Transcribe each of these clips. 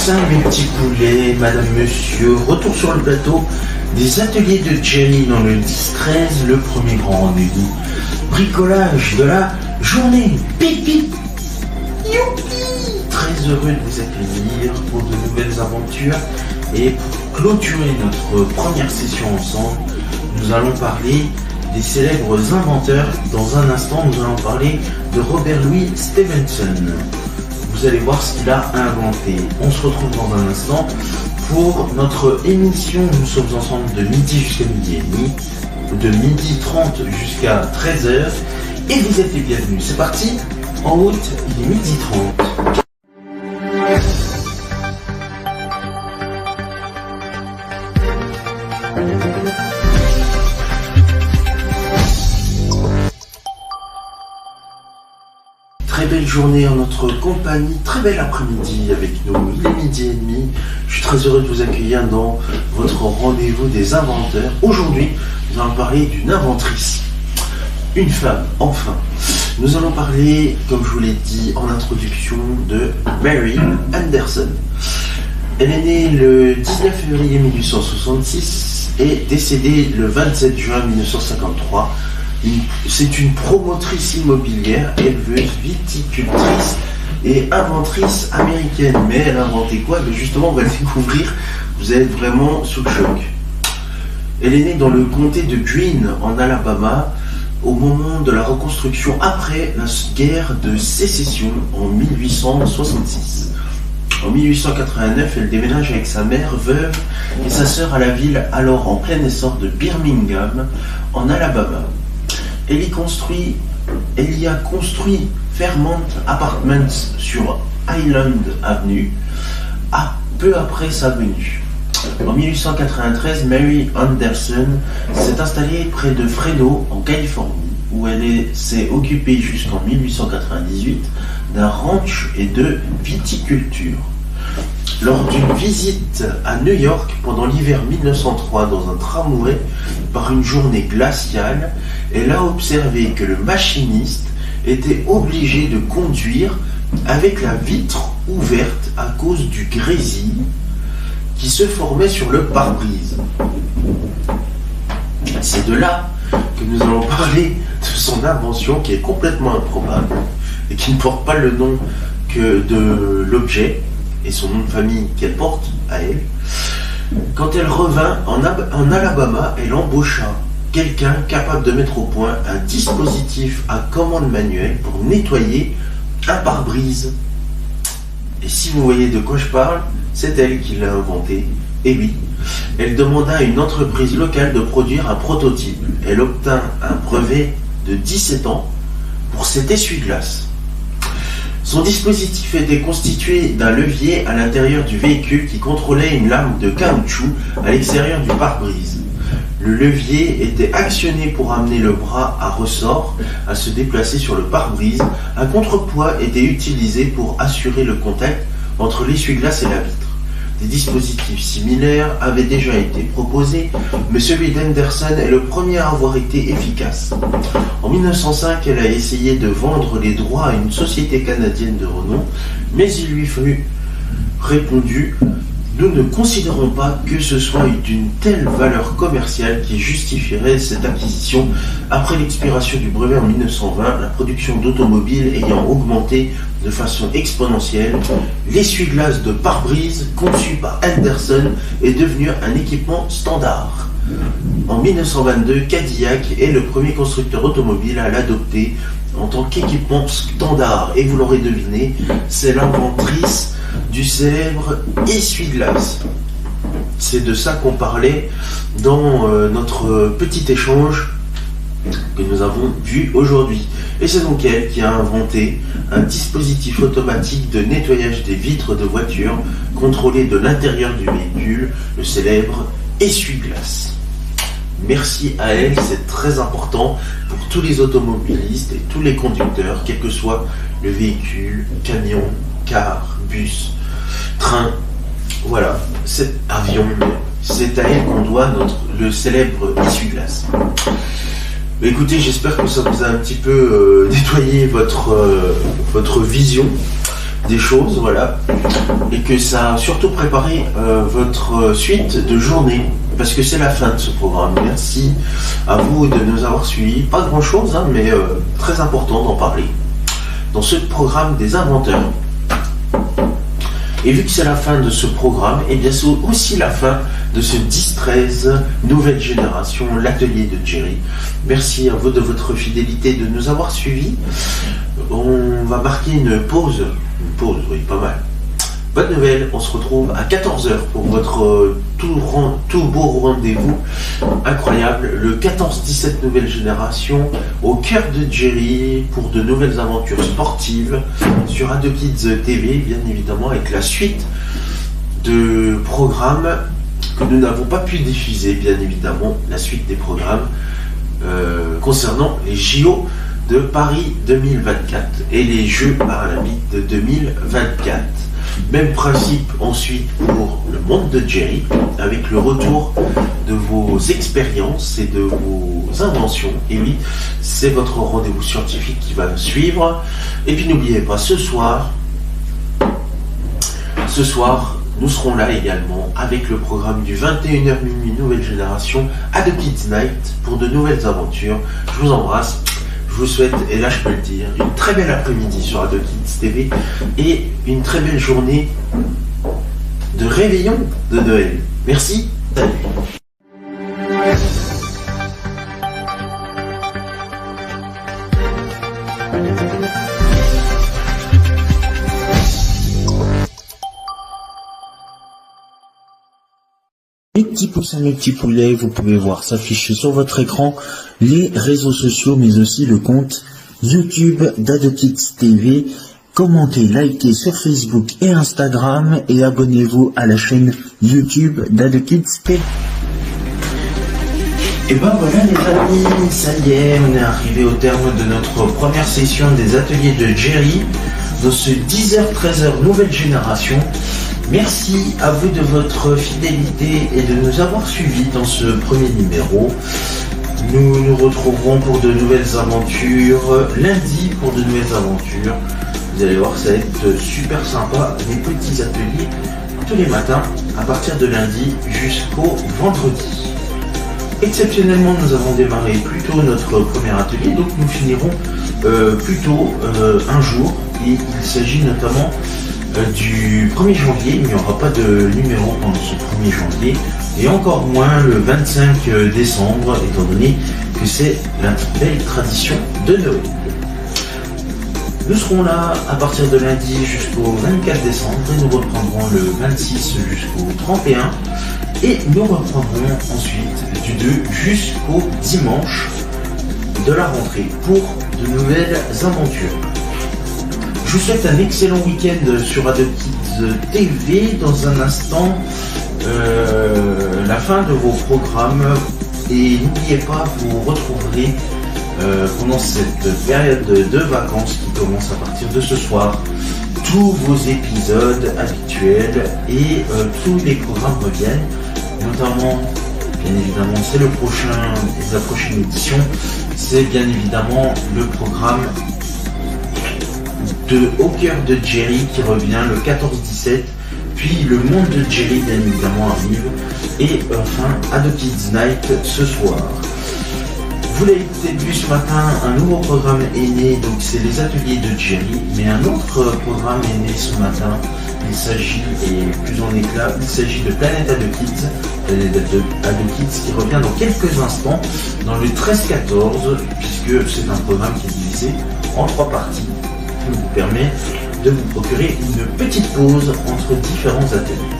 ça, mes petits poulets, madame, monsieur, retour sur le plateau des ateliers de Jerry dans le 10-13, le premier grand rendez-vous. Bricolage de la journée. Pip pip. Youpi. Très heureux de vous accueillir pour de nouvelles aventures. Et pour clôturer notre première session ensemble, nous allons parler des célèbres inventeurs. Dans un instant, nous allons parler de Robert Louis Stevenson. Vous allez voir ce qu'il a inventé. On se retrouve dans un instant pour notre émission. Nous sommes ensemble de midi jusqu'à midi et demi, de midi 30 jusqu'à 13h. Et vous êtes les bienvenus. C'est parti. En route, il est midi 30. Très belle journée en notre compagnie, très bel après-midi avec nous, il est midi et demi. Je suis très heureux de vous accueillir dans votre rendez-vous des inventeurs. Aujourd'hui, nous allons parler d'une inventrice, une femme, enfin. Nous allons parler, comme je vous l'ai dit en introduction, de Mary Anderson. Elle est née le 19 février 1866 et décédée le 27 juin 1953. C'est une promotrice immobilière, éleveuse, viticultrice et inventrice américaine. Mais elle a inventé quoi? Justement, on va le découvrir. Vous allez être vraiment sous le choc. Elle est née dans le comté de Greene, en Alabama, au moment de la reconstruction après la guerre de sécession en 1866. En 1889, elle déménage avec sa mère veuve et sa sœur à la ville alors en plein essor de Birmingham, en Alabama. Elle y a construit Fairmont Apartments sur Highland Avenue, peu après sa venue. En 1893, Mary Anderson s'est installée près de Fresno, en Californie, où elle s'est occupée jusqu'en 1898 d'un ranch et de viticulture. Lors d'une visite à New York pendant l'hiver 1903 dans un tramway par une journée glaciale, elle a observé que le machiniste était obligé de conduire avec la vitre ouverte à cause du grésil qui se formait sur le pare-brise. C'est de là que nous allons parler de son invention qui est complètement improbable et qui ne porte pas le nom que de l'objet et son nom de famille qu'elle porte à elle. Quand elle revint en Alabama, elle embaucha quelqu'un capable de mettre au point un dispositif à commande manuelle pour nettoyer un pare-brise. Et si vous voyez de quoi je parle, c'est elle qui l'a inventé. Et oui, elle demanda à une entreprise locale de produire un prototype. Elle obtint un brevet de 17 ans pour cet essuie-glace. Son dispositif était constitué d'un levier à l'intérieur du véhicule qui contrôlait une lame de caoutchouc à l'extérieur du pare-brise. Le levier était actionné pour amener le bras à ressort à se déplacer sur le pare-brise. Un contrepoids était utilisé pour assurer le contact entre l'essuie-glace et la vitre. Des dispositifs similaires avaient déjà été proposés, mais celui d'Henderson est le premier à avoir été efficace. En 1905, elle a essayé de vendre les droits à une société canadienne de renom, mais il lui fut répondu: nous ne considérons pas que ce soit d'une telle valeur commerciale qui justifierait cette acquisition. Après l'expiration du brevet en 1920, la production d'automobiles ayant augmenté de façon exponentielle, l'essuie-glace de pare-brise conçu par Henderson est devenu un équipement standard. En 1922, Cadillac est le premier constructeur automobile à l'adopter en tant qu'équipement standard. Et vous l'aurez deviné, c'est l'inventrice du célèbre essuie-glace. C'est de ça qu'on parlait dans notre petit échange que nous avons vu aujourd'hui. Et c'est donc elle qui a inventé un dispositif automatique de nettoyage des vitres de voiture contrôlé de l'intérieur du véhicule, le célèbre essuie-glace. Merci à elle, c'est très important pour tous les automobilistes et tous les conducteurs, quel que soit le véhicule, camion, car, bus, train, voilà, c'est avion, c'est à elle qu'on doit le célèbre essuie-glace. Écoutez, j'espère que ça vous a un petit peu nettoyé votre vision. des choses, voilà, et que ça a surtout préparé votre suite de journée, parce que c'est la fin de ce programme. Merci à vous de nous avoir suivis. Pas grand chose, hein, mais très important d'en parler. Dans ce programme des inventeurs. Et vu que c'est la fin de ce programme, et bien c'est aussi la fin de ce 10-13 nouvelle génération, l'atelier de Jerry. Merci à vous de votre fidélité, de nous avoir suivis. On va marquer une pause, oui, pas mal. Bonne nouvelle, on se retrouve à 14h pour votre tout beau rendez-vous incroyable, le 14-17 nouvelle génération, au cœur de Jerry, pour de nouvelles aventures sportives sur Ado Kids TV, bien évidemment, avec la suite de programmes que nous n'avons pas pu diffuser, bien évidemment, la suite des programmes concernant les JO de Paris 2024 et les Jeux paralympiques de 2024. Même principe ensuite pour le monde de Jerry, avec le retour de vos expériences et de vos inventions. Et oui, c'est votre rendez-vous scientifique qui va suivre. Et puis n'oubliez pas, ce soir, nous serons là également avec le programme du 21h minuit Nouvelle Génération Ado Kids Night pour de nouvelles aventures. Je vous embrasse. Je vous souhaite, et là je peux le dire, une très belle après-midi sur Ado Kids TV et une très belle journée de réveillon de Noël. Merci, salut. Mes petits poussins, mes petits poulets, vous pouvez voir s'afficher sur votre écran les réseaux sociaux, mais aussi le compte YouTube d'Ado Kids TV. Commentez, likez sur Facebook et Instagram et abonnez-vous à la chaîne YouTube d'Ado Kids TV. Et ben voilà les amis, ça y est, on est arrivé au terme de notre première session des ateliers de Jerry dans ce 10h-13h nouvelle génération. Merci à vous de votre fidélité et de nous avoir suivis dans ce premier numéro. Nous nous retrouverons pour de nouvelles aventures lundi pour de nouvelles aventures. Vous allez voir, ça va être super sympa, des petits ateliers tous les matins à partir de lundi jusqu'au vendredi. Exceptionnellement, nous avons démarré plus tôt notre premier atelier, donc nous finirons plus tôt un jour. Et il s'agit notamment du 1er janvier. Il n'y aura pas de numéro pendant ce 1er janvier et encore moins le 25 décembre, étant donné que c'est la belle tradition de Noël. Nous serons là à partir de lundi jusqu'au 24 décembre et nous reprendrons le 26 jusqu'au 31 et nous reprendrons ensuite du 2 jusqu'au dimanche de la rentrée pour de nouvelles aventures. Je vous souhaite un excellent week-end sur Ado Kids TV. Dans un instant, la fin de vos programmes. Et n'oubliez pas, vous retrouverez pendant cette période de vacances qui commence à partir de ce soir tous vos épisodes habituels et tous les programmes reviennent. Notamment, bien évidemment, c'est la prochaine édition. C'est bien évidemment le programme de Au cœur de Jerry qui revient le 14-17, puis le monde de Jerry bien évidemment arrive, et enfin Ado Kids Night ce soir. Vous l'avez peut-être vu ce matin, un nouveau programme est né, donc c'est les ateliers de Jerry, mais un autre programme est né ce matin. Il s'agit, et plus en éclat, il s'agit de Planète Ado Kids, Ado Kids qui revient dans quelques instants dans le 13-14, puisque c'est un programme qui est divisé en 3 parties. Vous permet de vous procurer une petite pause entre différents ateliers.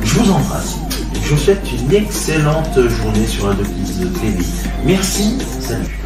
Je vous embrasse. Je vous souhaite une excellente journée sur Ado Kids TV. Merci, salut.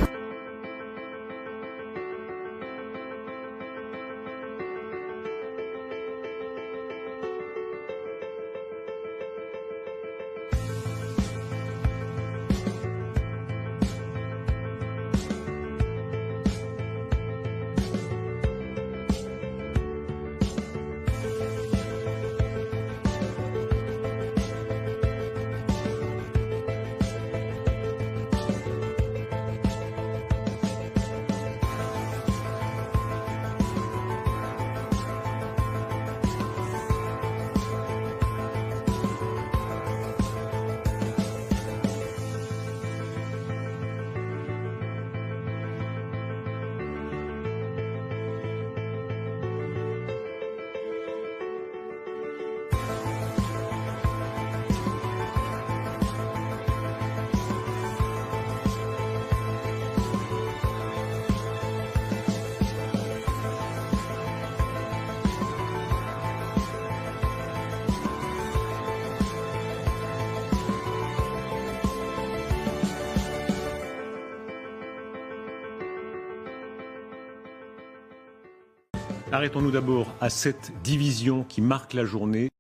Arrêtons-nous d'abord à cette division qui marque la journée.